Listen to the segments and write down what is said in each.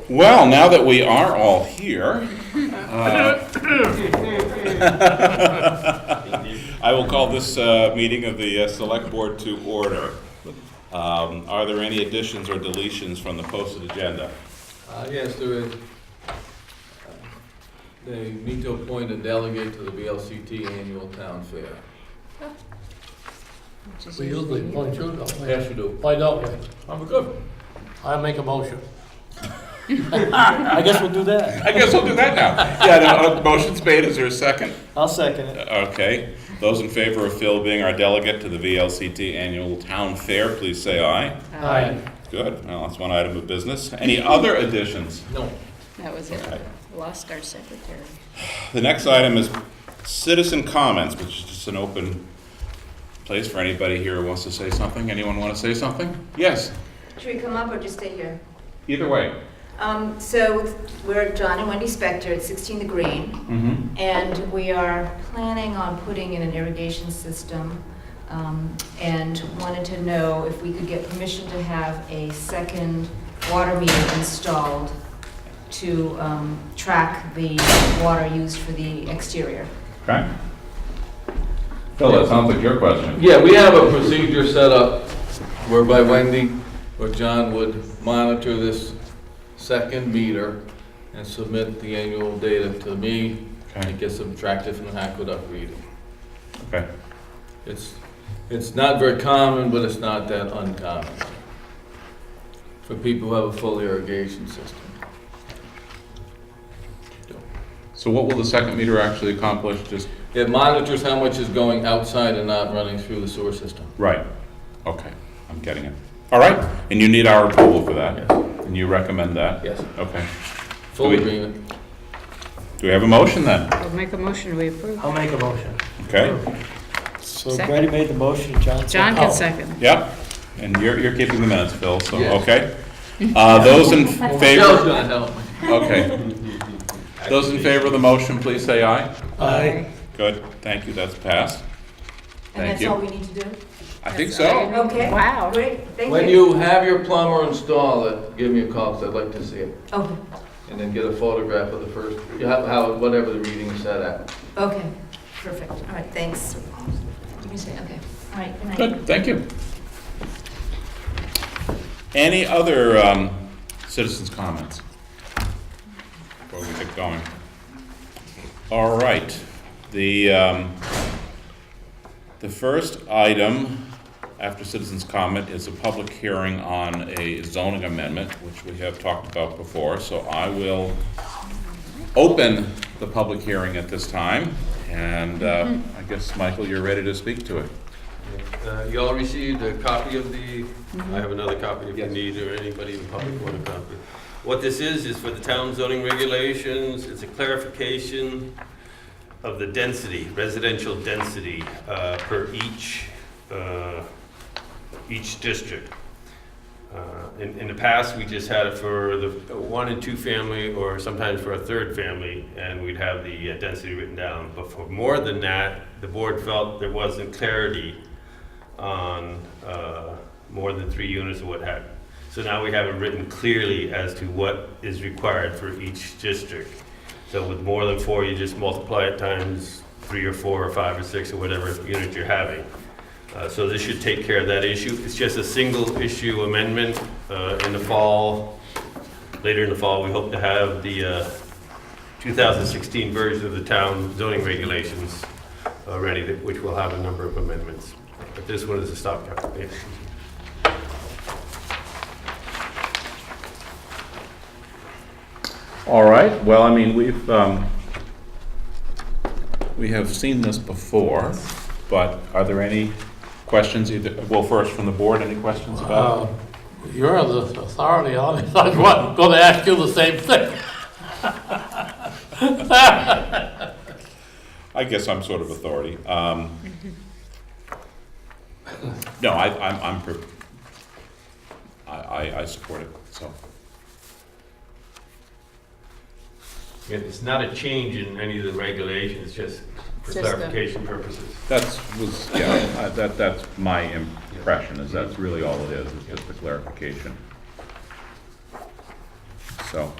Well, now that we are all here, I will call this meeting of the Select Board to order. Are there any additions or deletions from the posted agenda? Yes, there is. They need to appoint a delegate to the VLCT annual town fair. We usually appoint you, don't we? Yes, you do. Why don't we? I'm good. I make a motion. I guess we'll do that. I guess we'll do that now. Yeah, no, motion's made. Is there a second? I'll second it. Okay. Those in favor of Phil being our delegate to the VLCT annual town fair, please say aye. Aye. Good. Well, that's one item of business. Any other additions? No. That was it. Okay. Lost our secretary. The next item is citizen comments, which is just an open place for anybody here who wants to say something. Anyone want to say something? Yes, Should we come up or just stay here? either way. So we're John and Wendy Spector at 16 The Green, Mm-hmm. and we are planning on putting in an irrigation system, and wanted to know if we could get permission to have a second water meter installed to track the water used for the exterior. Okay. Phil, that sounds like your question. Yeah, we have a procedure set up whereby Wendy or John would monitor this second meter and submit the annual data to me. Okay. It gets subtracted from the aqueduct reading. Okay. It's not very common, but it's not that uncommon for people who have a full irrigation system. So what will the second meter actually accomplish? Just It monitors how much is going outside and not running through the sewer system. right. Okay, I'm getting it. All right, and you need our approval for that? Yes. And you recommend that? Yes. Okay. Full Do we- agreement. Do we have a motion then? I'll make a motion, we approve. I'll make a motion. Okay. So Second. Brady made the motion, John. John can second. Yep. And you're keeping the minutes, Phil, so, Yes. okay. Those in Michelle's favor? gonna help me. Okay. Those in favor of the motion, please say aye. Aye. Good, thank you, that's passed. And Thank that's you. all we need to do? I think so. Okay. Wow. Great, thank you. When you have your plumber install it, give me a call, 'cause I'd like to see it. Okay, And then get a photograph of the first, you have how, whatever the reading is set at. okay, perfect. All right, thanks. Give me a second, okay. All right, good night. Good, thank you. Any other citizens' comments before we get going? All right, the first item after citizens' comment is a public hearing on a zoning amendment, which we have talked about before, so I will open the public hearing at this time, and I guess, Michael, you're ready to speak to it. You all received a copy of the, I have another copy if you need, or anybody in public want a copy. What this is for the town zoning regulations. It's a clarification of the density, residential density, per each district. In the past, we just had it for the 1 and 2 family, or sometimes for a third family, and we'd have the density written down. But for more than that, the board felt there wasn't clarity on more than 3 units or what have you. So now we have it written clearly as to what is required for each district. So with more than 4, you just multiply it times 3 or 4 or 5 or 6 or whatever unit you're having. So this should take care of that issue. It's just a single issue amendment in the fall. Later in the fall, we hope to have the 2016 version of the town zoning regulations ready, which will have a number of amendments. But this one is a stopgap. All right, well, I mean, we have seen this before, but are there any questions either, well, first from the board, any questions about it? You're the authority on it. I was going to ask you the same thing. I guess I'm sort of authority. No, I support it, so. It's not a change in any of the regulations, just for Just the- clarification purposes. That's my impression, is that's really all it is just a clarification. So,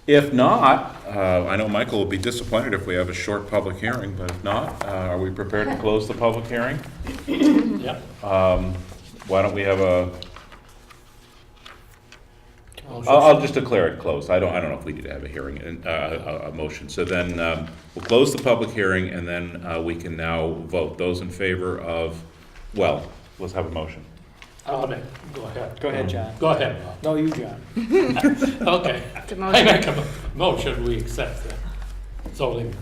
if not, I know Michael will be disappointed if we have a short public hearing, but if not, are we prepared to close the public hearing? Yep. Why don't we have I'll just declare it closed. I don't know if we need to have a hearing, a motion. So then, we'll close the public hearing, and then we can now vote. Those in favor of, well, let's have a motion. Go ahead. Go ahead, John. Go ahead, Bob. No, you, John. Okay. The I motion. make a motion, we accept the zoning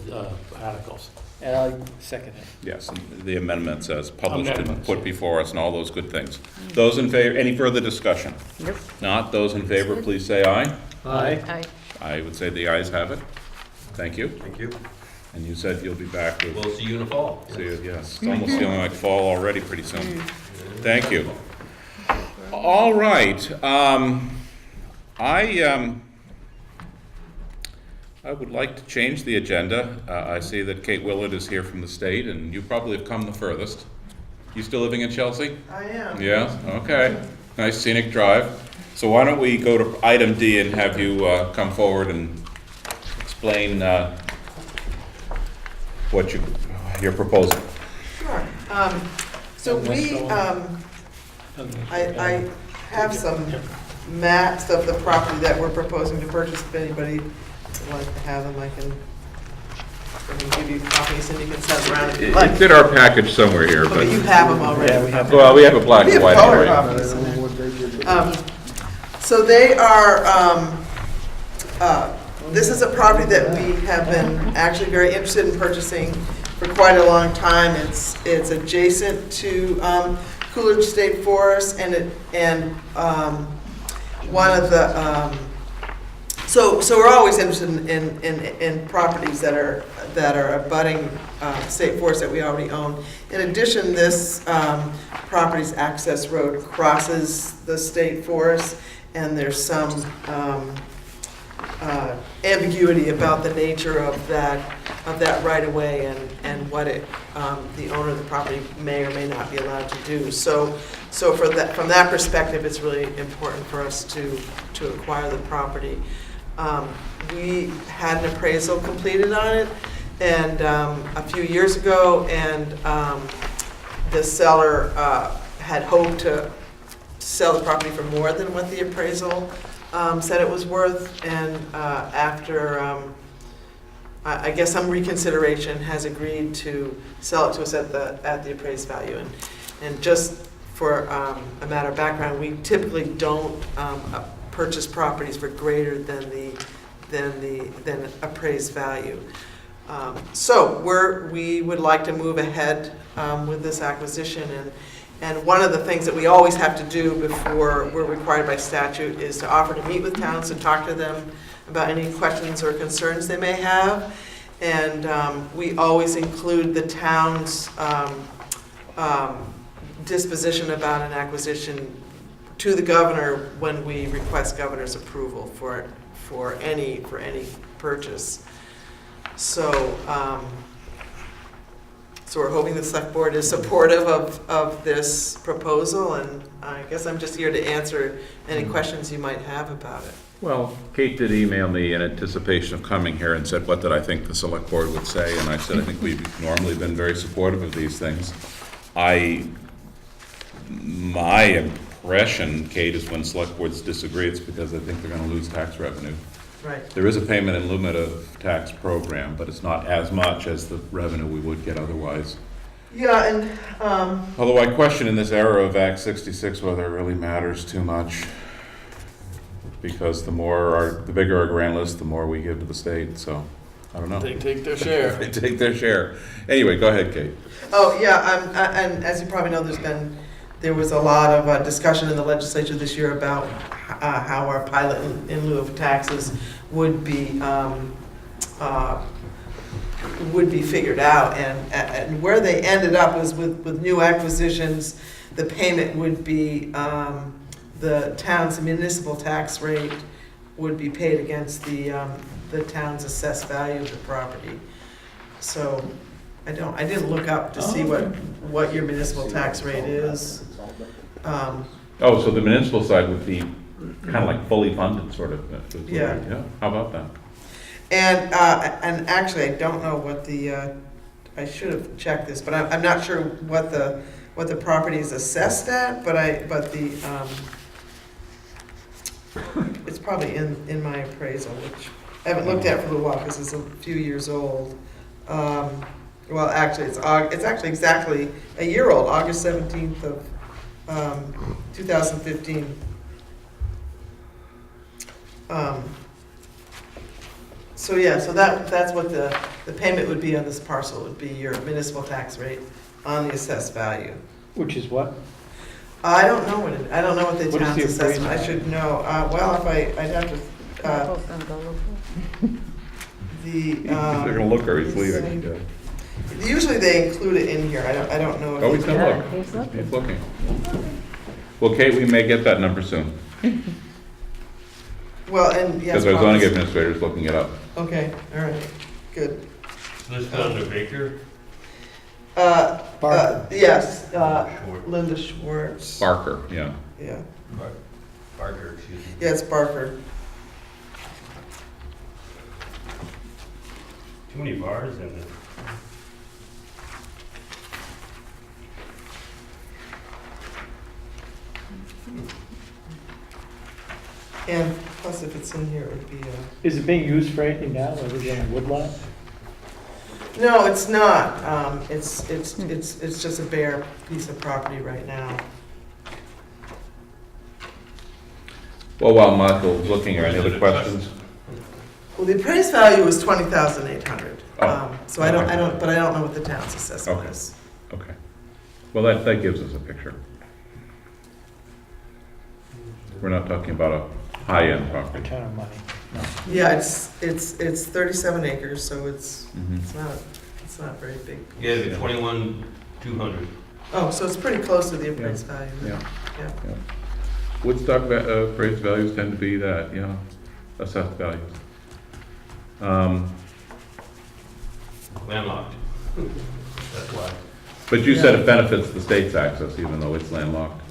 articles. And I'll second it. Yes, and the amendment says published and Amendments, put yeah. before us and all those good things. Those in favor, any further discussion? Nope. Not, those in favor, please say aye. Aye. Aye. I would say the ayes have it. Thank you. Thank you. And you said you'll be back with, We'll see you in the fall. see you, yes, it's almost feeling like fall already pretty soon. Thank you. All right, I would like to change the agenda. I see that Kate Willard is here from the state, and you probably have come the furthest. You still living in Chelsea? I am. Yeah, okay. Nice scenic drive. So why don't we go to item D and have you come forward and explain what you're proposing. Sure. So I have some maps of the property that we're proposing to purchase. If anybody would like to have them, I can give you copies and you can send them around if you'd like. It's in our package somewhere here, But you have them already. Yeah, we have. Well, we have a black We and have white color already. copies in there. So they are, this is a property that we have been actually very interested in purchasing for quite a long time. It's adjacent to Coolidge State Forest, and one of the, so we're always interested in properties that are abutting state forest that we already own. In addition, this property's access road crosses the state forest, and there's some ambiguity about the nature of that right of way and what the owner of the property may or may not be allowed to do. So from that perspective, it's really important for us to acquire the property. We had an appraisal completed on it, and a few years ago, and the seller had hoped to sell the property for more than what the appraisal said it was worth, and after I guess some reconsideration, has agreed to sell it to us at the appraised value. And just for a matter of background, we typically don't purchase properties for greater than appraised value. So we would like to move ahead with this acquisition, and one of the things that we always have to do before we're required by statute is to offer to meet with towns and talk to them about any questions or concerns they may have. And we always include the town's disposition about an acquisition to the governor when we request governor's approval for any purchase. So we're hoping the select board is supportive of this proposal, and I guess I'm just here to answer any questions you might have about it. Well, Kate did email me in anticipation of coming here and said, what did I think the select board would say? And I said, I think we've normally been very supportive of these things. My impression, Kate, is when select boards disagree, it's because they think they're going to lose tax revenue. Right. There is a payment in lieu of tax program, but it's not as much as the revenue we would get otherwise. Yeah, and Although I question in this era of Act 66 whether it really matters too much, because the bigger our grant list, the more we give to the state, so, I don't know. They take their share. They take their share. Anyway, go ahead, Kate. oh yeah, and as you probably know, there was a lot of discussion in the legislature this year about how our pilot in lieu of taxes would be figured out, and where they ended up was with new acquisitions, the payment would be the town's municipal tax rate would be paid against the town's assessed value of the property. So I didn't look up to see what your municipal tax rate is. Oh, so the municipal side would be kind of like fully funded, sort of. Yeah. How about that? And actually, I don't know what the, I should have checked this, but I'm not sure what the property is assessed at, but it's probably in my appraisal, which I haven't looked at for a little while because it's a few years old. Well, actually, it's actually exactly a year old, August 17th of 2015. So yeah, so that's what the payment would be on this parcel, would be your municipal tax rate on the assessed value. Which is what? I don't know I don't know what the What is town's the assessment, I appraisal? should know. Well, if I'd have to, They're gonna look or he's leaving. usually they include it in here, I don't know. if Oh, he's they- gonna look. He's looking. Well, Kate, we may get that number soon, Well, and yes. because our zoning probably- administrator's looking it up. Okay, all right, good. Listed under Baker? Barker. Yes, Schwartz. Linda Schwartz. Barker, yeah. Yeah, Barker, excuse me. yeah, it's Barker. Too many bars in it. And plus, if it's in here, it would be Is it being used for anything now, other than a woodlot? no, it's not. It's just a bare piece of property right now. Well, while Michael's looking, are any other questions? Well, the appraised value was 20,800. Oh. So I don't, but I don't know what the town's assessment Okay. is. Okay. Well, that gives us a picture. We're not talking about a high-end A property. ton of money. Yeah, it's 37 acres, so it's Mhm. it's not very big. Yeah, the 21,200. Oh, so it's pretty close to the appraised value. Yeah. Yeah. Woodstock appraised values tend to be that, assessed values. Landlocked. That's why. But you said it benefits the state's access, even though it's landlocked.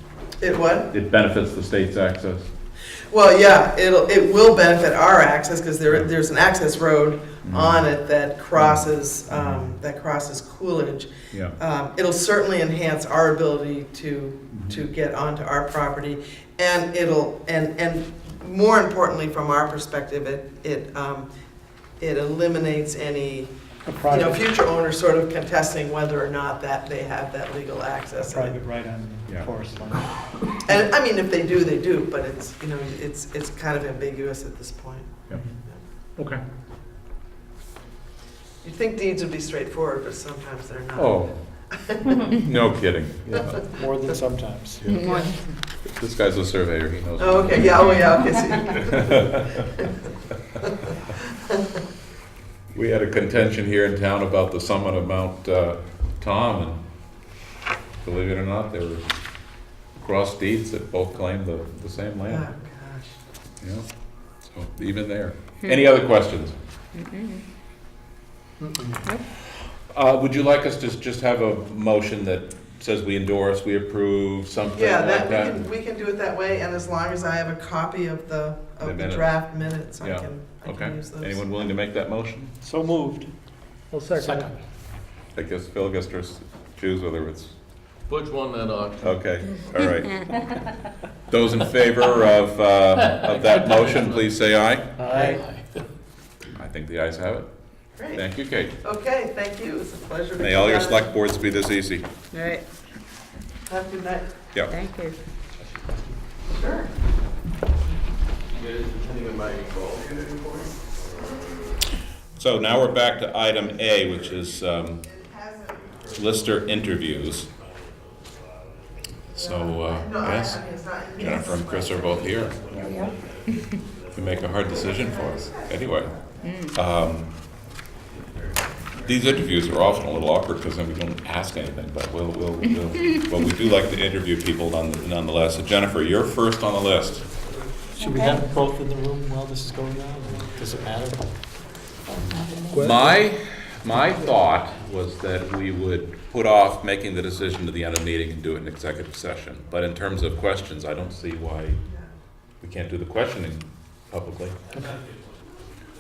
It what? It benefits the state's access? Well, yeah, it will benefit our access because there's an access road on it that crosses Coolidge. Yeah. It'll certainly enhance our ability to get onto our property, and and more importantly, from our perspective, it eliminates any A private, future owners sort of contesting whether or not that they have that legal a access. private right on the Yeah. forest line. And I mean, if they do, they do, but it's it's kind of ambiguous at this point. Okay. You'd think deeds would be straightforward, but sometimes they're not. Oh, no kidding. Yeah. More than sometimes. This guy's a surveyor, he knows. Oh, okay, yeah, okay, We had a contention here in town about the summit of Mount Tom, and believe it or not, there were cross deeds that both claimed the same Oh, land. gosh. So even there. Any other questions? Would you like us to just have a motion that says we endorse, we approve, something Yeah, like that? we can do it that way, and as long as I have a copy of the minutes. draft minutes, I Yeah. can Okay. use those. Anyone willing to make that motion? So moved. Well, second. I guess Phil gets to choose whether it's, Butch won that auction. okay, all right. Those in favor of that motion, please say aye. Aye. I think the ayes have it. Great. Thank you, Kate. Okay, thank you, it's a pleasure. to May all your be on. select boards be this easy. All right, Have a good night. Yep. thank you. Sure. So now we're back to item A, which is Lister interviews. So, yes, Jennifer and Chris are both here. You make a hard decision for us. Anyway, these interviews are often a little awkward because then we don't ask anything, but well, we do like to interview people nonetheless. So Jennifer, you're first on the list. Should we have both in the room while this is going on? Or does it matter? My thought was that we would put off making the decision to the end of the meeting and do it in executive session. But in terms of questions, I don't see why we can't do the questioning publicly.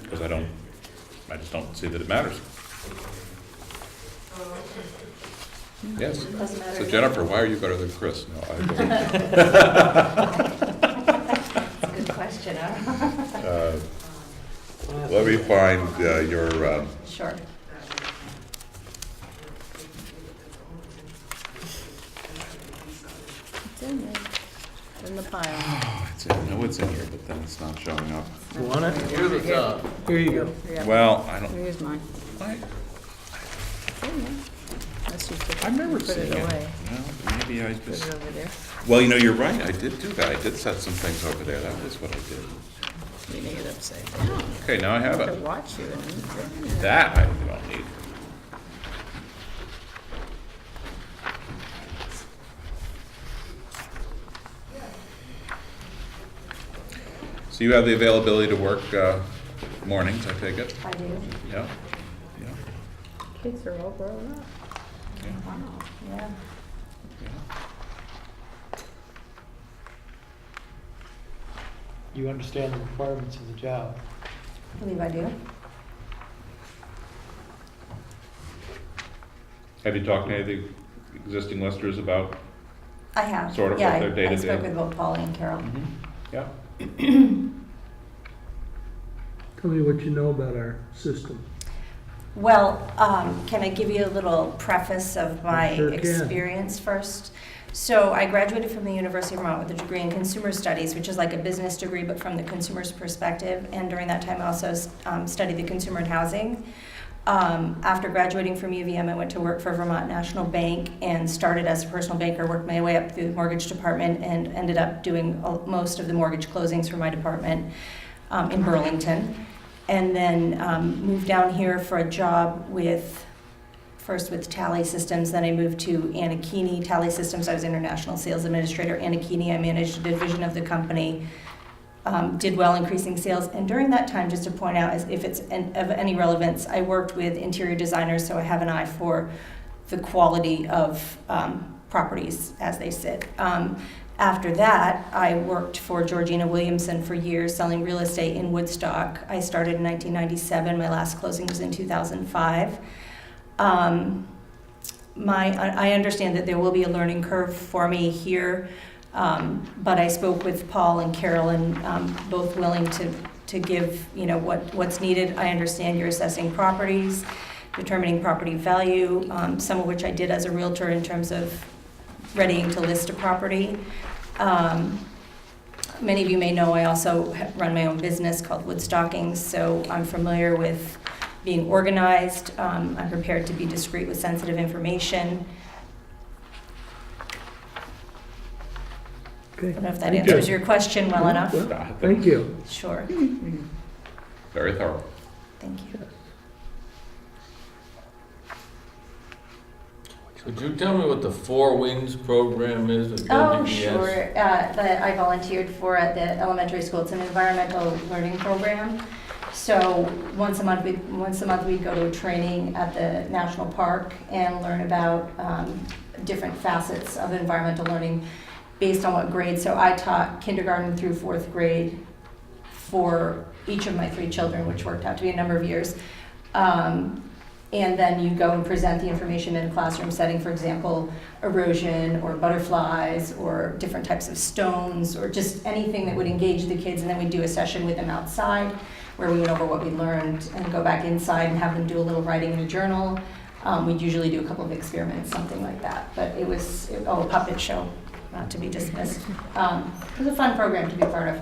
Because I just don't see that it matters. Yes. Doesn't matter. So Jennifer, why are you better than Chris? No, I believe That's a good question, huh? Let me find your, Sure. It's in there. It's in the pile. I know it's in here, but then it's not showing up. You want it? Here's the top. Here you go. Yeah. Well, I don't, Here's mine. I, It's in there. Unless you put- I've never put seen it it. away. Well, maybe I Put just, it over there. well, you know, you're right, I did do that. I did set some things over there. That was what I did. Leaning it upside down. Okay, now I have To it. watch you and. That I don't need. So you have the availability to work mornings, I take it? I do. Yeah? Yeah? Kids are all grown up. Wow, yeah. Yeah. You understand the requirements of the job. I believe I do. Have you talked to any of the existing listers about? I have. Sort of Yeah, what their I day-to-day- spoke with both Polly and Carol. Yeah? Tell me what you know about our system. Well, can I give you a little preface of my Sure can. experience first? So I graduated from the University of Vermont with a degree in consumer studies, which is like a business degree, but from the consumer's perspective. And during that time, I also studied the consumer and housing. After graduating from UVM, I went to work for Vermont National Bank and started as a personal banker, worked my way up through the mortgage department, and ended up doing most of the mortgage closings for my department in Burlington. And then moved down here for a job first with Tally Systems, then I moved to Anakini Tally Systems. I was International Sales Administrator. Anakini, I managed a division of the company, did well increasing sales. And during that time, just to point out, as if it's of any relevance, I worked with interior designers, so I have an eye for the quality of properties as they sit. After that, I worked for Georgina Williamson for years, selling real estate in Woodstock. I started in 1997. My last closing was in 2005. I understand that there will be a learning curve for me here, but I spoke with Paul and Carol, and both willing to give what's needed. I understand you're assessing properties, determining property value, some of which I did as a realtor in terms of readying to list a property. Many of you may know I also run my own business called Woodstocking, so I'm familiar with being organized. I'm prepared to be discreet with sensitive information. I Okay. don't know if that Thank answers you. your question well enough. Well, thank you. Sure, Very thorough. thank you. Could you tell me what the Four Winds program is at Oh, WES? sure. That I volunteered for at the elementary school. It's an environmental learning program. So once a month we'd go to a training at the national park and learn about different facets of environmental learning based on what grade. So I taught kindergarten through 4th grade for each of my 3 children, which worked out to be a number of years. And then you go and present the information in a classroom setting, for example, erosion or butterflies or different types of stones or just anything that would engage the kids. And then we'd do a session with them outside where we went over what we learned and go back inside and have them do a little writing in a journal. We'd usually do a couple of experiments, something like that. But it was, a puppet show, not to be dismissed. It was a fun program to be part of.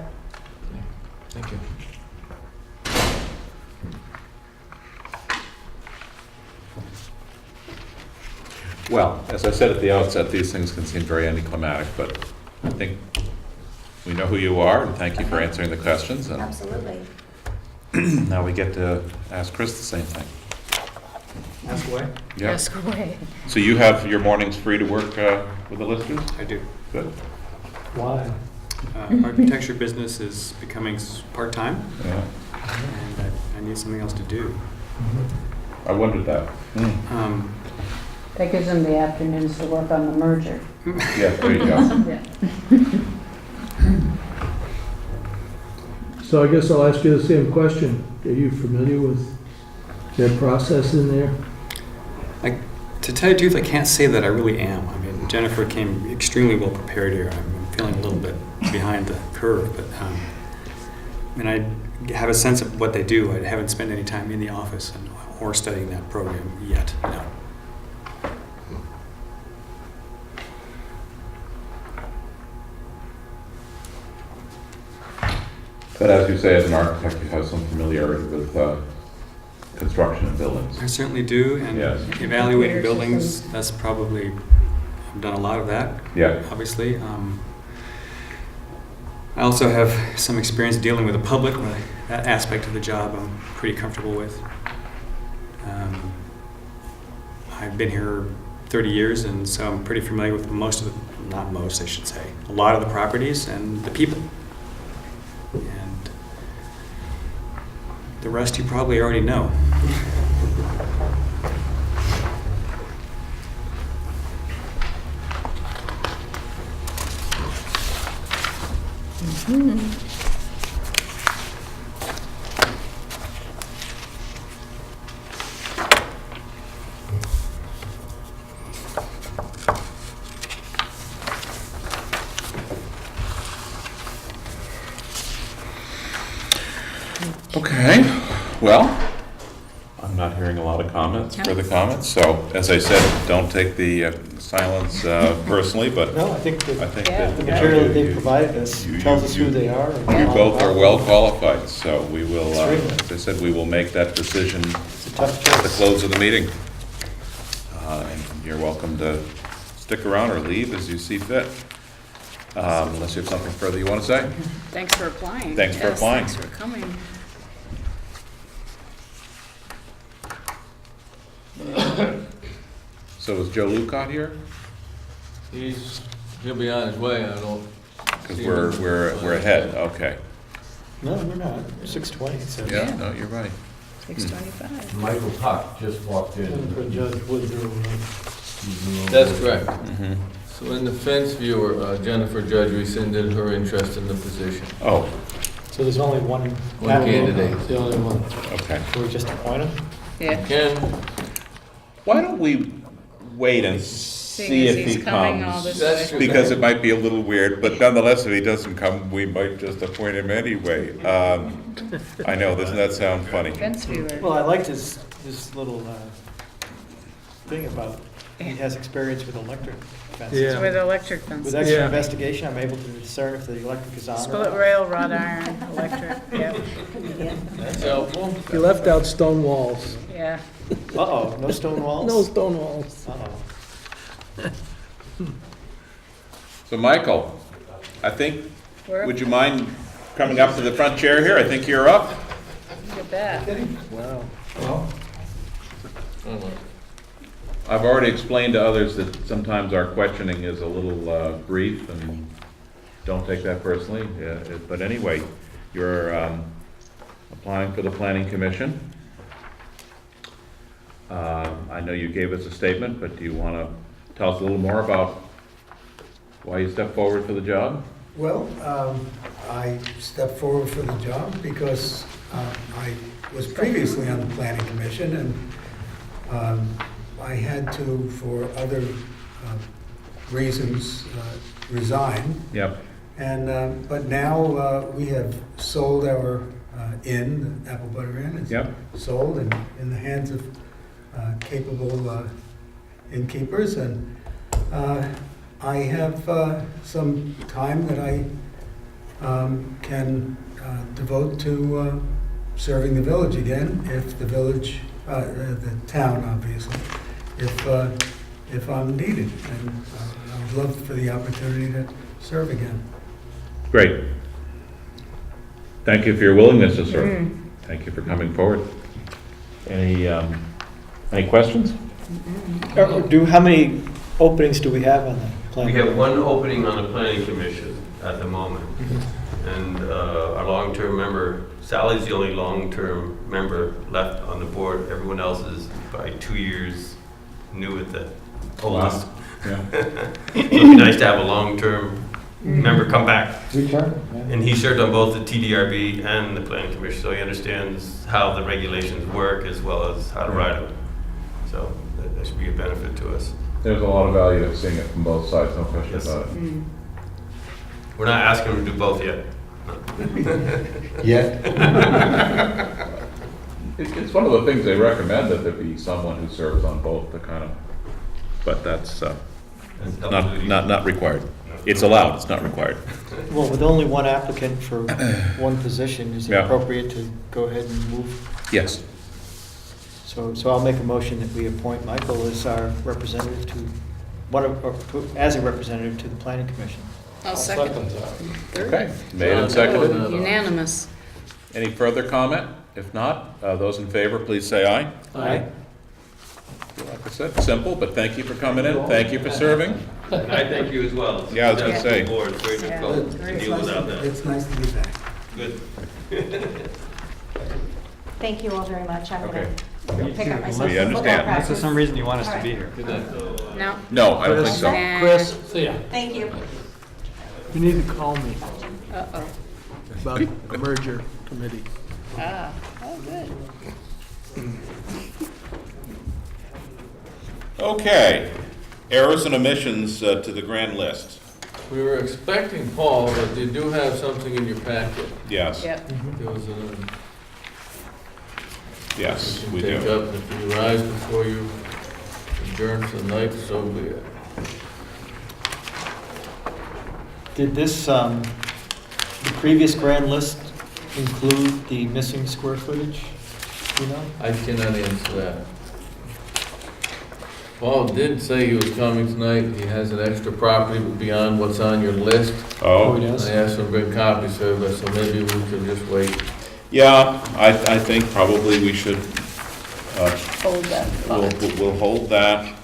Thank you. Well, as I said at the outset, these things can seem very anticlimactic, but I think we know who you are, and thank you for answering the questions. And Absolutely. now we get to ask Chris the same thing. Ask away. Yeah. Ask away. So you have your mornings free to work with the listers? I do. Good. Why? Architecture business is becoming part-time, Yeah. and I need something else to do. I wondered that. That gives them the afternoons to work on the merger. Yeah, there you go. Yeah. So I guess I'll ask you the same question. Are you familiar with their process in there? To tell you the truth, I can't say that I really am. I mean, Jennifer came extremely well prepared here. I'm feeling a little bit behind the curve, but and I have a sense of what they do. I haven't spent any time in the office or studying that program yet. No. But as you say, as an architect, you have some familiarity with construction and buildings. I certainly do, and Yes. evaluating buildings, that's probably, I've done a lot of that, Yeah. obviously. I also have some experience dealing with the public. That aspect of the job I'm pretty comfortable with. I've been here 30 years, and so I'm pretty familiar with most of the, not most, I should say, a lot of the properties and the people. And the rest you probably already know. Okay, well, I'm not hearing a lot of comments, further comments, so as I said, don't take the silence personally, but No, I think I that think Yeah. that the you know, material that you- they've provided us you- tells us you- who they are. and You all both about are them. well qualified, so we will, Extremely. as I said, we will make that decision It's a tough at the choice. close of the meeting. And you're welcome to stick around or leave as you see fit, unless you have something further you want to say. Thanks for applying. Thanks for Yes, applying. Thanks for coming. So is Joe Lucat here? He'll be on his way, I don't. Because see we're, him. we're ahead, okay. No, we're not. 6:20, so. Yeah, no, you're right. 6:25. Michael Tuck just walked in. For Judge Woodrow. That's correct. Mhm. So in the fence viewer, Jennifer Judge rescinded her interest in the position. Oh, So there's only one One applicant. candidate. The only one. okay. So we just appoint him? Yeah. Ken, Why don't we wait and see as if he's he coming all comes? this That's way. true. Because it might be a little weird, but nonetheless, if he doesn't come, we might just appoint him anyway. I know, doesn't that sound funny? Fence viewer. Well, I liked his little thing about, he has experience with electric fences. Yeah. With electric fence. With extra Yeah. investigation, I'm able to discern if the electric is on or Split off. rail, wrought iron, electric, yep, that's helpful. You left out stone walls. yeah. Uh-oh, no stone walls? No stone walls. Uh-oh. So Michael, I think, We're would you mind coming up to the front chair here? I think you're up. Look at that. Wow. I've already explained to others that sometimes our questioning is a little brief, and don't take that personally. But anyway, you're applying for the Planning Commission. I know you gave us a statement, but do you want to tell us a little more about why you stepped forward for the job? Well, I stepped forward for the job because I was previously on the Planning Commission, and I had to, for other reasons, resign. Yep. And, but now we have sold our inn, Apple Butter Inn. It's Yep. sold and in the hands of capable innkeepers, and I have some time that I can devote to serving the village again, if the village, the town, obviously, if I'm needed. And I would love for the opportunity to serve again. Great. Thank you for your willingness to serve. Thank you for coming forward. Any questions? How many openings do we have on the We planning? have one opening on the planning commission at the moment. And our long-term member, Sally's the only long-term member left on the board. Everyone else is by 2 years new at the oldest. Yeah. It'd be nice to have a long-term member come back. Return, yeah. And he served on both the TDRB and the Planning Commission, so he understands how the regulations work as well as how to write them. So that should be a benefit to us. There's a lot of value in seeing it from both sides, no question Yes. about it. We're not asking him to do both yet. Yeah. It's one of the things they recommend, that there be someone who serves on both, to kind of, But that's That's not required. It's allowed, it's not required. Well, with only one applicant for one position, is it Yeah. appropriate to go ahead and move? Yes. So I'll make a motion that we appoint Michael as our representative to, as a representative to the planning commission. I'll second. Okay, made and seconded. Unanimous. Any further comment? If not, those in favor, please say aye. Aye. Like I said, simple, but thank you for coming in. Thank you for serving. And I thank you as well. Yeah, I was gonna say. Board, it's very difficult to deal without that. It's nice to be back. Good. Thank you all very much. I'm Okay. gonna pick up my son. We understand. Unless there's some reason you want us to be here. No? No, I don't think so. Chris, see ya. Thank you. You need to call me Uh-oh. about the merger committee. Ah, oh, good. Okay, errors and omissions to the grand list. We were expecting Paul, but you do have something in your packet. Yes, Yep. There was a yes, we take do. up, if you rise before you adjourn for the night, so be it. Did this, the previous grand list include the missing square footage? You know? I cannot answer that. Paul did say he was coming tonight. He has an extra property beyond what's on your list. Oh, he does? I asked him to bring copies of it, so maybe we could just wait. yeah, I think probably we should, Hold that thought. we'll hold that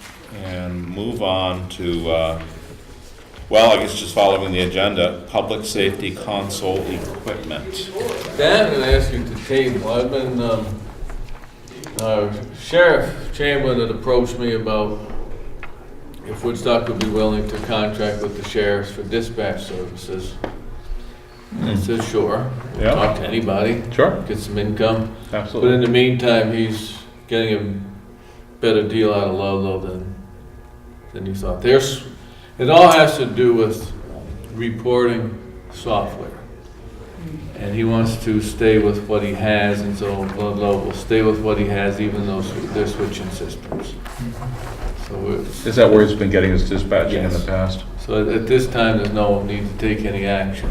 and move on to, well, I guess just following the agenda, public safety console equipment. Dan, I'm gonna ask you to table. I've been, Sheriff Chamberlain had approached me about if Woodstock would be willing to contract with the sheriffs for dispatch services. I said, sure. Yeah. Talk to anybody, Sure, get some income. But in absolutely. the meantime, he's getting a better deal out of Ludlow than you thought. It all has to do with reporting software. And he wants to stay with what he has, and so Ludlow will stay with what he has, even though they're switching systems. So Is that where he's been getting his dispatching in the Yes. past? so at this time, there's no need to take any action.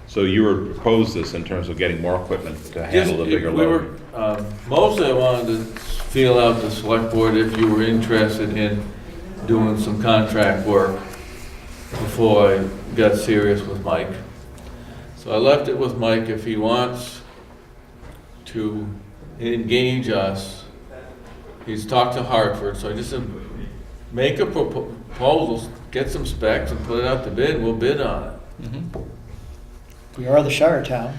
So you were proposed this in terms of getting more equipment to handle the bigger We load? were, mostly I wanted to feel out the select board if you were interested in doing some contract work before I got serious with Mike. So I left it with Mike. If he wants to engage us, he's talked to Hartford, so I just said, make a proposal, get some specs and put it out to bid, we'll bid on it. Mhm. We are the Shire town.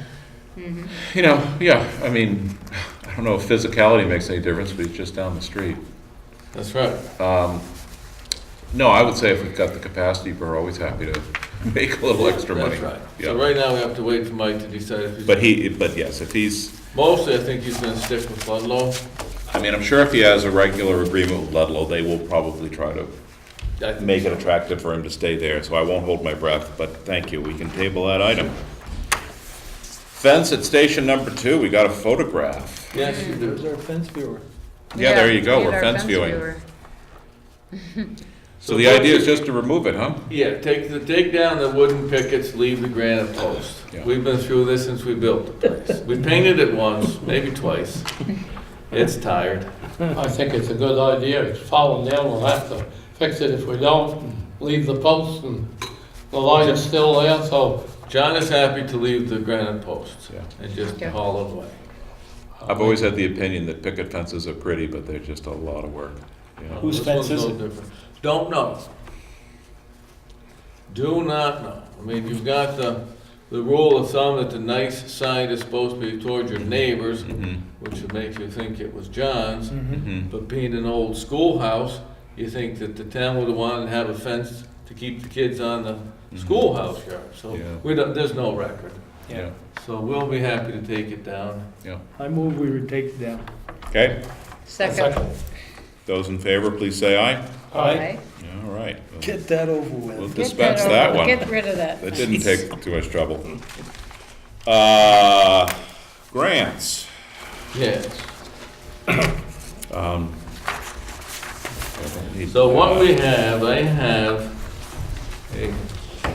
Mhm. You know, yeah, I mean, I don't know if physicality makes any difference, but it's just down the street. That's right. No, I would say if we've got the capacity, we're always happy to make a little extra money. That's right. Yeah. So right now, we have to wait for Mike to decide if he's. But yes, if he's, Mostly, I think he's gonna stick with Ludlow. I mean, I'm sure if he has a regular agreement with Ludlow, they will probably try to I think make it so. attractive for him to stay there, so I won't hold my breath, but thank you, we can table that item. Fence at station number 2, we got a photograph. Yes, you do. There's our fence viewer. Yeah, there you go, we we're had our fence viewing. viewer. So the idea is just to remove it, huh? Yeah, take down the wooden pickets, leave the granite post. Yeah. We've been through this since we built the place. We painted it once, maybe twice. It's tired. I think it's a good idea. It's fallen down. We'll have to fix it if we don't. Leave the posts and the line is still there, so. John is happy to leave the granite posts Yeah. and just Okay. haul it away. I've always had the opinion that picket fences are pretty, but they're just a lot of work, you know? Whose This one's fence is no it? different. Don't know. Do not know. I mean, you've got the rule of thumb that the nice side is supposed to be towards your neighbors, Mhm, which would make you think it was John's. mhm. But being an old schoolhouse, you think that the town would have wanted to have a fence to keep the kids on the schoolhouse yard, so Yeah. we don't, there's no record. Yeah, So we'll be happy to take it down. yeah. I move we would take it down. Okay, Second. those in favor, please say aye. Aye. All right. Get that over We'll with. dispense Get that over- one. Get rid of that. That didn't take too much trouble. Grants. Yes. Um, So what we have, I have a,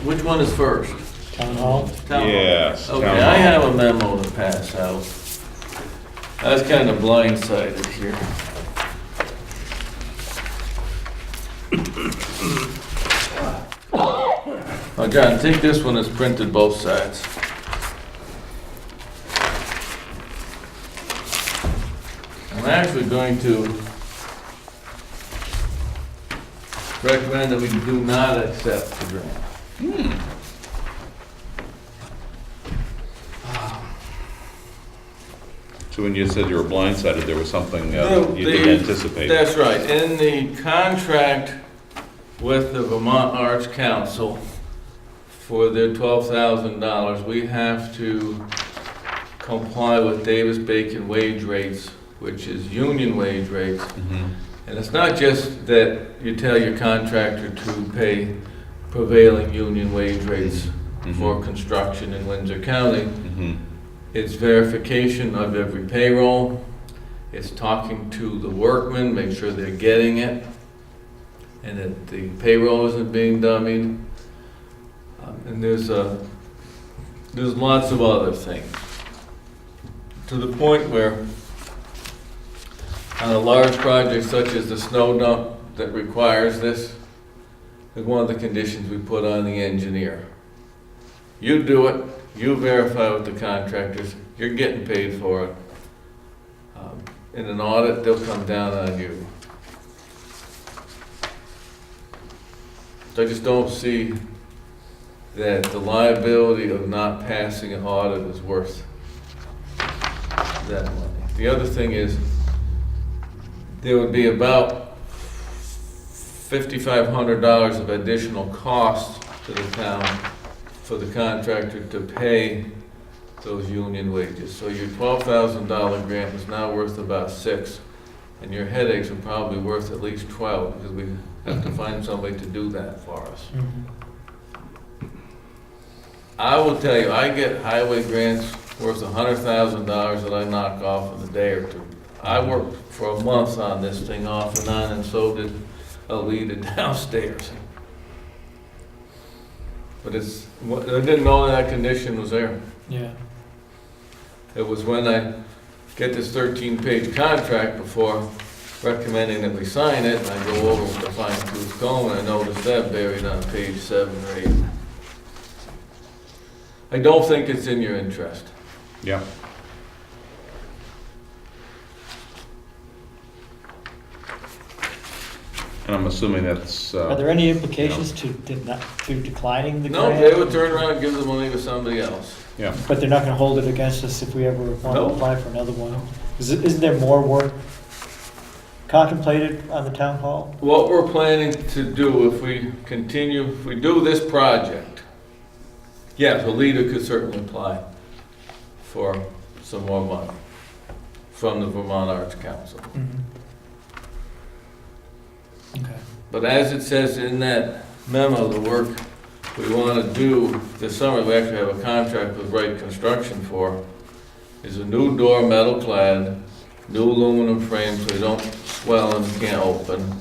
which one is first? Town hall? Town hall. Yes. Okay, town I hall. have a memo to pass out. I was kind of blindsided here. Oh, John, take this one, it's printed both sides. I'm actually going to recommend that we do not accept the grant. So when you said you were blindsided, there was something you The- didn't anticipate. That's right. In the contract with the Vermont Arts Council for their $12,000, we have to comply with Davis-Bacon wage rates, which is union wage rates. Mhm. And it's not just that you tell your contractor to pay prevailing union wage rates for construction in Windsor County. Mhm. It's verification of every payroll. It's talking to the workmen, make sure they're getting it, and that the payroll isn't being dummied. And there's lots of other things. To the point where on a large project such as the snow dump that requires this, is one of the conditions we put on the engineer. You do it, you verify with the contractors, you're getting paid for it. In an audit, they'll come down on you. I just don't see that the liability of not passing an audit is worth that money. The other thing is, there would be about $5,500 of additional costs to the town for the contractor to pay those union wages. So your $12,000 grant is now worth about $6,000, and your headaches are probably worth at least $12,000, because we have to find somebody to do that for us. I will tell you, I get highway grants worth $100,000 that I knock off in a day or two. I worked for a month on this thing off and on, and so did Alita downstairs. But I didn't know that condition was there. Yeah. It was when I get this 13-page contract before recommending that we sign it, and I go over with the fine-tooth comb, and I noticed that buried on page 7 or 8. I don't think it's in your interest. Yeah. And I'm assuming that's, Are there any implications to declining the No, grant? they would turn around and give the money to somebody else. yeah. But they're not gonna hold it against us if we ever want to No. apply for another one? Isn't there more work contemplated on the town hall? What we're planning to do if we continue, if we do this project, yes, a leader could certainly apply for some more money from the Vermont Arts Council. Okay. But as it says in that memo, the work we want to do this summer, we actually have a contract with Wright Construction for, is a new door, metal clad, new aluminum frame so they don't swell and can't open,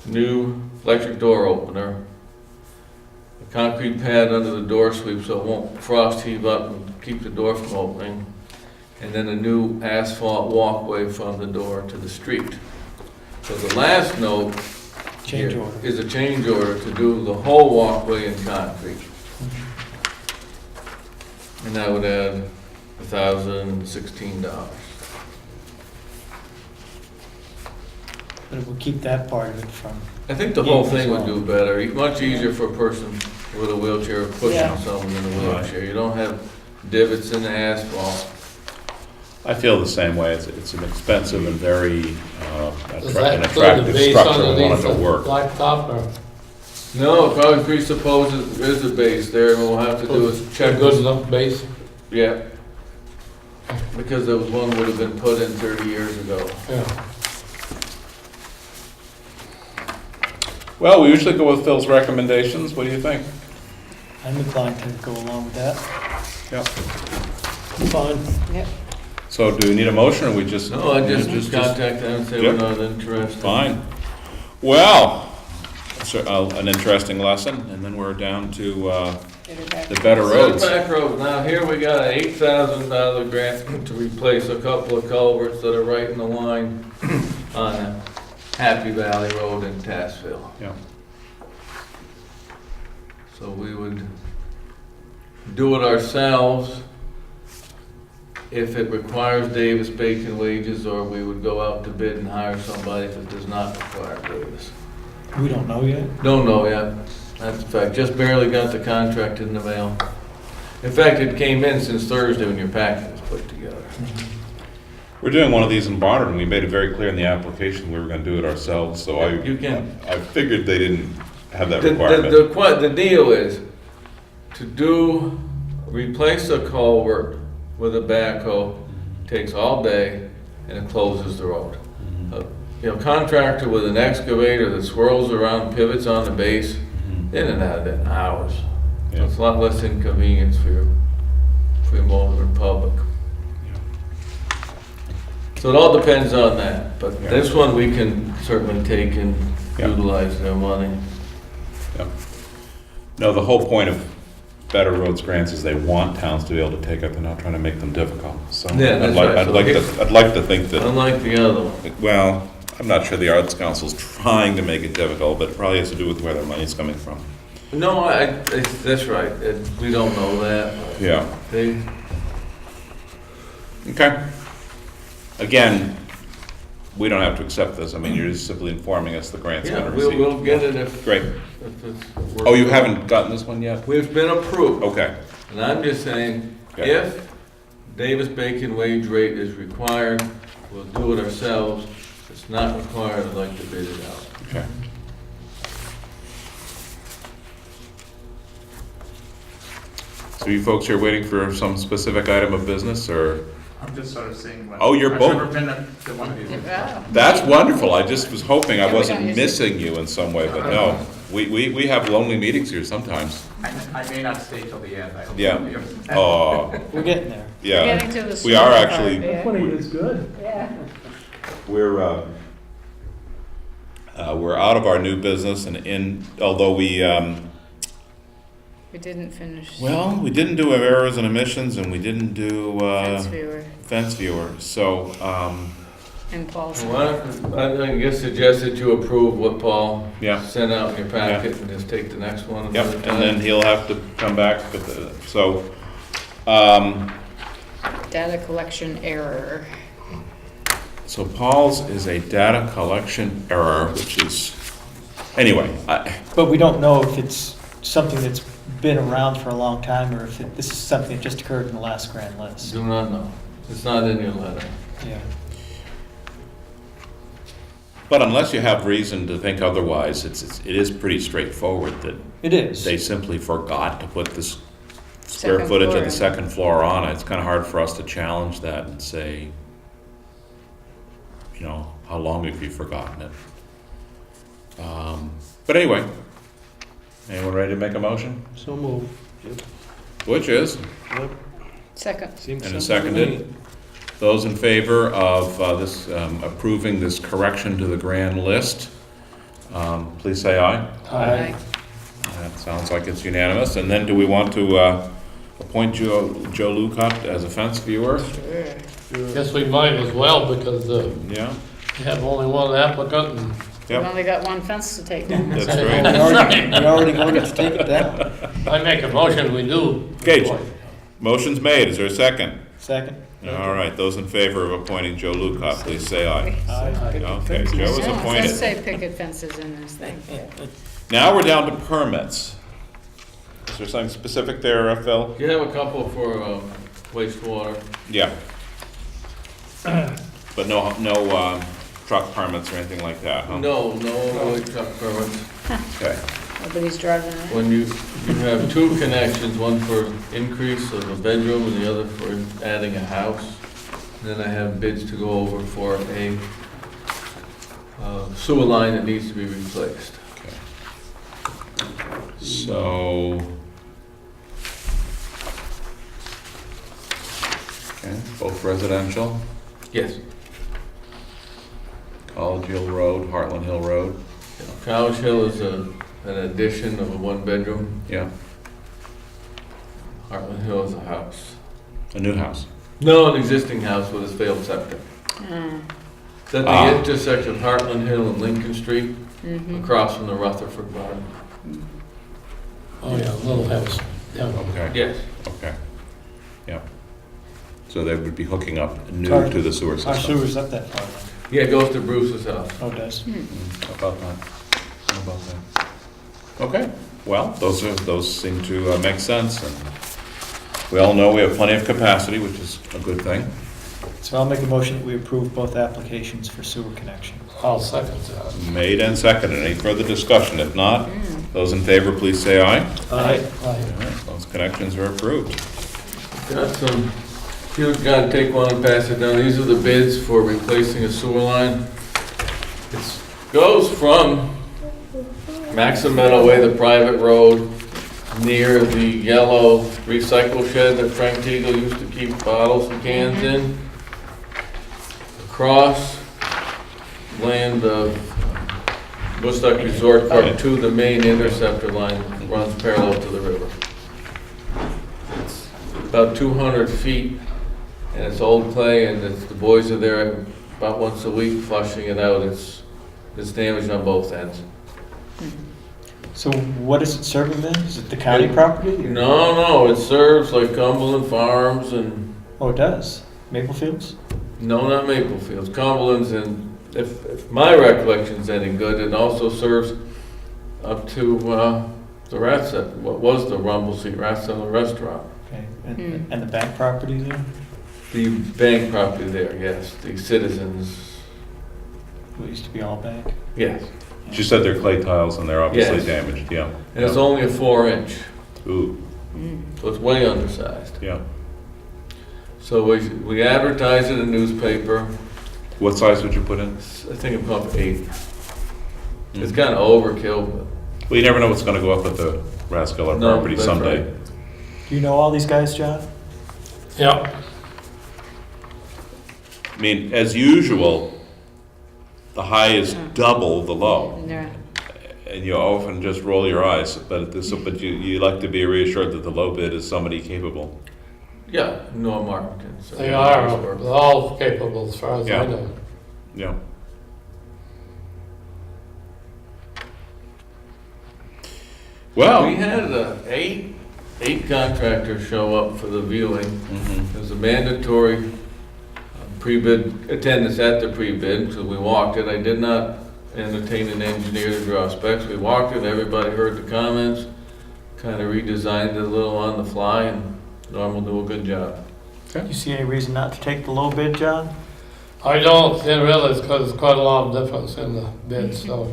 new electric door opener, a concrete pad under the door sweep so it won't frost heave up and keep the door from opening, and then a new asphalt walkway from the door to the street. So the last note Change here order. is a change order to do the whole walkway in concrete. And that would add $1,016. But it will keep that part of it from, I think the whole Yeah, thing would as well. do better, much easier for a person with a wheelchair pushing Yeah. someone in a wheelchair. You don't have divots in the asphalt. I feel the same way. It's an expensive and very Is an that still the attractive base structure. I want underneath it to the work. blacktop or? No, it probably presupposes there's a base there, and what we'll have to do is check. A good enough base? Yeah. Because there was one would have been put in 30 years ago. Yeah. Well, we usually go with Phil's recommendations. What do you think? I'm inclined to go along with that. Yep. Fine. Yep. So do we need a motion, or we just? No, I just contact them and say we're Yep. not interested. Fine. Well, so, an interesting lesson, and then we're down to Get it back. the better roads. Setback road, now here we got an $8,000 grant to replace a couple of culverts that are right in the line on Happy Valley Road in Tassville. Yeah. So we would do it ourselves if it requires Davis Bacon wages, or we would go out to bid and hire somebody if it does not require Davis. We don't know yet. Don't know yet. That's a fact. Just barely got the contract in the mail. In fact, it came in since Thursday when your packet was put together. We're doing one of these in Barnard, and we made it very clear in the application we were gonna do it ourselves, so You can. I figured they didn't have that The requirement. the deal is to replace a culvert with a backhoe takes all day and it closes the road. Contractor with an excavator that swirls around pivots on the base, in and out of it in hours. So Yeah. it's a lot less inconvenience for your motoring public. So it all depends on that, but Yeah. this one we can certainly take and Yeah. utilize their money. No, the whole point of better roads grants is they want towns to be able to take it, they're not trying to make them difficult, so. Yeah, that's right. I'd like to think that, Unlike the other one. well, I'm not sure the Arts Council's trying to make it difficult, but it probably has to do with where their money's coming from. No, that's right, we don't know that. Yeah. They, Okay. Again, we don't have to accept this, I mean, you're just simply informing us the grant's yeah, gonna we'll receive. get it if Great. it's. Oh, you haven't gotten this one yet? We've been approved, Okay. and I'm just saying, Okay. if Davis Bacon wage rate is required, we'll do it ourselves. If it's not required, I'd like to bid it out. Okay. So you folks are waiting for some specific item of business, or? I'm just sort of seeing what. Oh, you're I've both- never been to one of these. Wow. That's wonderful, I just was hoping I Yeah, we wasn't don't usually- missing you in some way, but no. We have lonely meetings here sometimes. I may not stay till the end. I hope Yeah. you- Oh, We're getting there. yeah. Getting to the We are sweet actually, part, yeah. 20 is good. Yeah. we're out of our new business and although we, We didn't finish. well, we didn't do errors and omissions and we didn't do, Fence viewer fence viewer, so, and Paul's. Well, I guess suggested you approve what Paul yeah. sent out in your packet and just take the next one Yep, another and time. then he'll have to come back with the, so, Data collection error. so Paul's is a data collection error, which is, anyway, But we don't know if it's something that's been around for a long time, or if this is something that just occurred in the last grand list. Do not know. It's not in your letter. Yeah. but unless you have reason to think otherwise, it is pretty straightforward that It is. they simply forgot to put this square Second footage floor of the in. second floor on it. It's kind of hard for us to challenge that and say, how long have you forgotten it? But anyway, anyone ready to make a motion? So move. Which is, Second. Seems and simple to me. seconded. Those in favor of this, approving this correction to the grand list, please say aye. Aye. That sounds like it's unanimous. And then do we want to appoint Joe Lucut as a fence viewer? Sure. Guess we might as well, because Yeah, we have only one applicant, and We've yep, only got one fence to take down. that's We great. already voted to take it down. I make a motion, we do. Okay, motion's made. Is there a second? Second. All right, those in favor of appointing Joe Lucut, please say aye. Aye. Okay, Joe is Yeah, it does appointed. say picket fences in this thing. Now we're down to permits. Is there something specific there, Phil? You have a couple for wastewater. Yeah. But no truck permits or anything like that, huh? No, no truck permits. Okay. Nobody's driving it. when you have two connections, one for increase of a bedroom and the other for adding a house. Then I have bids to go over for a sewer line that needs to be replaced. So, okay, both residential, Yes. College Hill Road, Heartland Hill Road, College Hill is an addition of a one-bedroom. yeah, Heartland Hill is a house. a new house. No, an existing house with a failed septic. Mm. It's at Ah. the intersection of Heartland Hill and Lincoln Street, Mhm. across from the Rutherford Barn. Oh, yeah, little house. Yeah. Okay, Yes. okay, yeah. So they would be hooking up new Our- to the sewer Our system. sewer's up that far, then. Yeah, it goes to Bruce's house. Oh, it does? How about that? How about that? Okay, well, those seem to make sense, and we all know we have plenty of capacity, which is a good thing. So I'll make a motion that we approve both applications for sewer connection. I'll second that. Made and seconded. Any further discussion? If not, those in favor, please say aye. Aye. All right, those connections are approved. Got some, if you gotta take one and pass it down, these are the bids for replacing a sewer line. It goes from Maxim Meadow Way, the private road, near the yellow recycle shed that Frank Teagle used to keep bottles and cans in, across land of Woodstock Resort Park to the main interceptor line, runs parallel to the river. It's about 200 feet, and it's old clay, and the boys are there about once a week flushing it out. It's damaged on both ends. So what is it serving then? Is it the county property? or- No, it serves like Cumberland Farms and, Oh, it does? Maple Fields? no, not Maple Fields, Cumberland's, and if my recollection's any good, it also serves up to the what was the Rumble Seat Rat Cellar Restaurant. Okay, and the bank property there? The bank property there, yes, the Citizens, It used to be all bank? yes. She said they're clay tiles and they're obviously Yes. damaged, yeah. And it's only a 4-inch, Ooh, so it's way undersized. yeah. So we advertise it in the newspaper. What size would you put in? I think I'm up 8. It's kind of overkill, but Well, you never know what's gonna go up at the Rathskeller No, property that's someday. right. Do you know all these guys, John? Yeah. I mean, as usual, the high is double the low. Yeah. And you often just roll your eyes, but you like to be reassured that the low bid is somebody capable. yeah, Norm Martin. So They are all capable as far as Yeah. I know. Yeah. Well. We had eight contractors show up for the viewing. Mhm. There's a mandatory pre-bid attendance at the pre-bid, so we walked it. I did not entertain an engineer to draw specs. We walked it, everybody heard the comments, kind of redesigned it a little on the fly, and Norm will do a good job. Do you see any reason not to take the low bid, John? I don't realize because it's quite a lot of difference in the bids, so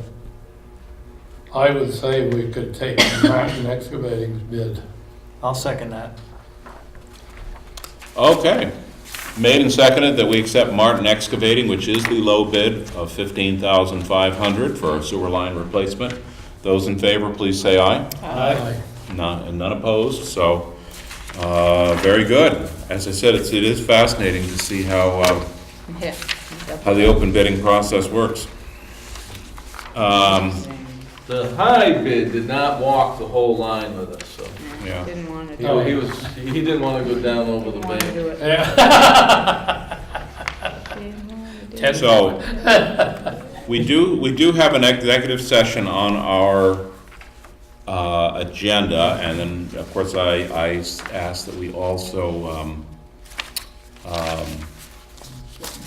I would say we could take Martin Excavating's bid. I'll second that. Okay. Made and seconded that we accept Martin Excavating, which is the low bid of $15,500 for a sewer line replacement. Those in favor, please say aye. Aye. None opposed, so, very good. As I said, it is fascinating to see how Yeah. the open bidding process works. The high bid did not walk the whole line with us, so Yeah. Didn't want to he, do it. he didn't want to go down over the Didn't want to bank. do it. Yeah. Didn't wanna do it. So, we do have an executive session on our agenda, and then, of course, I asked that we also,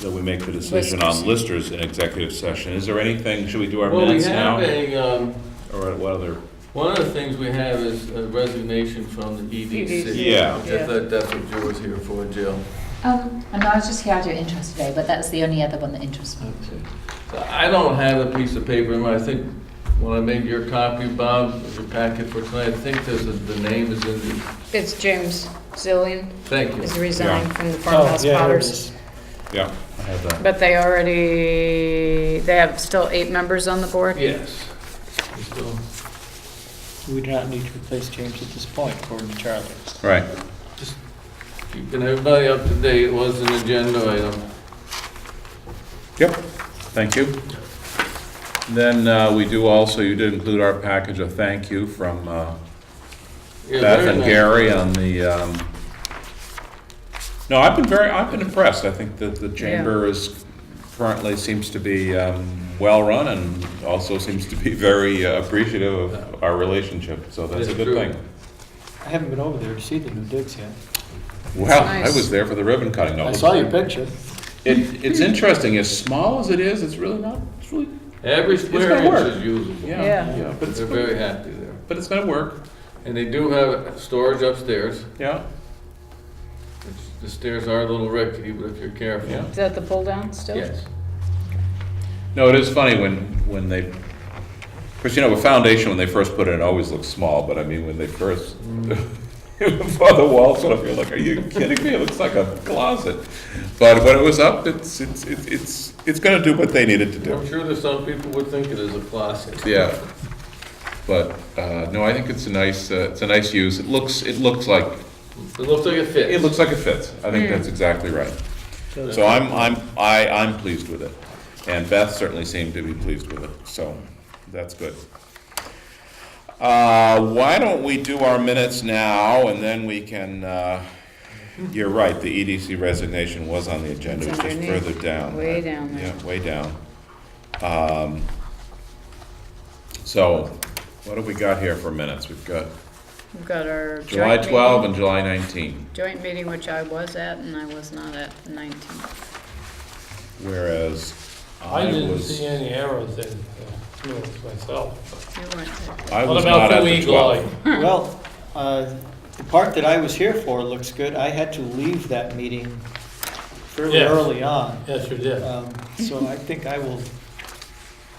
that we make the decision on listers in executive session. Is there anything, should we do our Well, we minutes now? have Or what other? one of the things we have is a resignation from the EDC. Yeah. I thought that's what Jill was here for, Jill. And I was just here out of interest today, but that was the only other one that interests me. Okay. So I don't have a piece of paper in mind. I think when I made your copy, Bob, of your packet for tonight, I think the name is in the, It's James Zillian, thank you. is resigned Yeah. from the Farmhouse Oh, yeah, here it Potters. is. Yeah, I have that. But they have still 8 members on the board? Yes. We still- We do not need to replace James at this point, according to Charlie. Right. Keeping everybody up to date, it was an agenda item. Yep, thank you. Then we do also, you did include our package of thank you from Yeah, Beth very and nice. Gary on the, no, I've been impressed. I think that the chamber is currently seems to be well-run and also seems to be very appreciative of our relationship, so that's a It's good true. thing. I haven't been over there to see the new digs yet. Well, nice. I was there for the ribbon cutting. No, I saw your picture. It's interesting, as small as it is, it's really not, it's really, Every square gonna inch work. is usable. yeah, Yeah. yeah, but They're very happy there. it's gonna work, And they do have storage upstairs. yeah, The stairs are a little rickety, but if you're careful. yeah. Is that the pull down still? Yes. No, it is funny when they, of course, you know, a foundation, when they first put it in, always looks small, but I mean, when they first, before the walls went up, you're like, are you kidding me? It looks like a closet. But when it was up, it's gonna do what they needed to I'm do. sure that some people would think it is a closet. Yeah. But, no, I think it's a nice use. It looks like, It looks like it fits. it looks like it fits. I think that's exactly right. So I'm pleased with it. And Beth certainly seemed to be pleased with it, so that's good. Why don't we do our minutes now, and then we can, you're right, the EDC resignation was on the agenda, it It's was just underneath. further down. Way down there. Yeah, way down. So, what have we got here for minutes? We've got We've got our July joint 12 meeting, and July 19, joint meeting, which I was at, and I was not at the 19th. whereas I I didn't was, see any errors in the minutes myself. You weren't there. I What was about not at the the week, 12. Lloyd? Well, the part that I was here for looks good. I had to leave that meeting fairly Yes. early on. Yes, you did. So I think I will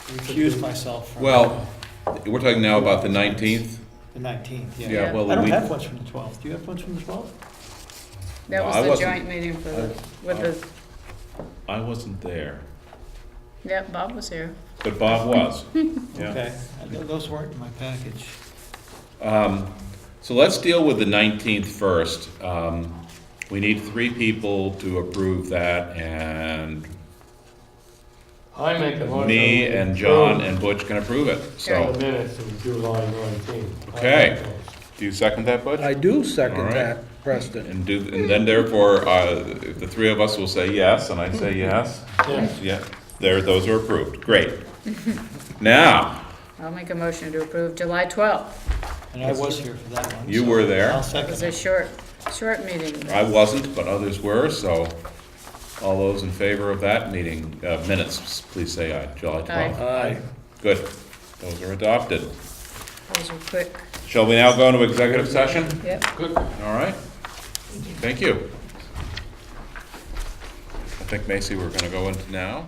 recuse myself from Well, we're talking now about the 19th? the 19th, yeah. Yeah, well, I don't we, have ones from the 12th. Do you have ones from the 12th? That No, was I the wasn't- joint meeting for the, with the, I wasn't there, yeah, Bob was here. but Bob was. Yeah. Okay, I know those weren't in my package. So let's deal with the 19th first. We need 3 people to approve that, and I make a motion. me to and John approve and Butch can approve it, The so. minutes of July 19th. Okay. Do you second that, Butch? I do All second right. that, Preston. And then therefore, if the 3 of us will say yes, and I say yes, Yes. yeah, those are approved, great. Now, I'll make a motion to approve July 12th. And I was here for that one. You so were there. I'll It second was a it. short meeting. I wasn't, but others were, so all those in favor of that meeting, minutes, please say aye. July 12th. Aye. Good. Those are adopted. Those were quick. Shall we now go into executive session? Yep. Good. All right. Thank you. I think, Macy, we're going to go into now.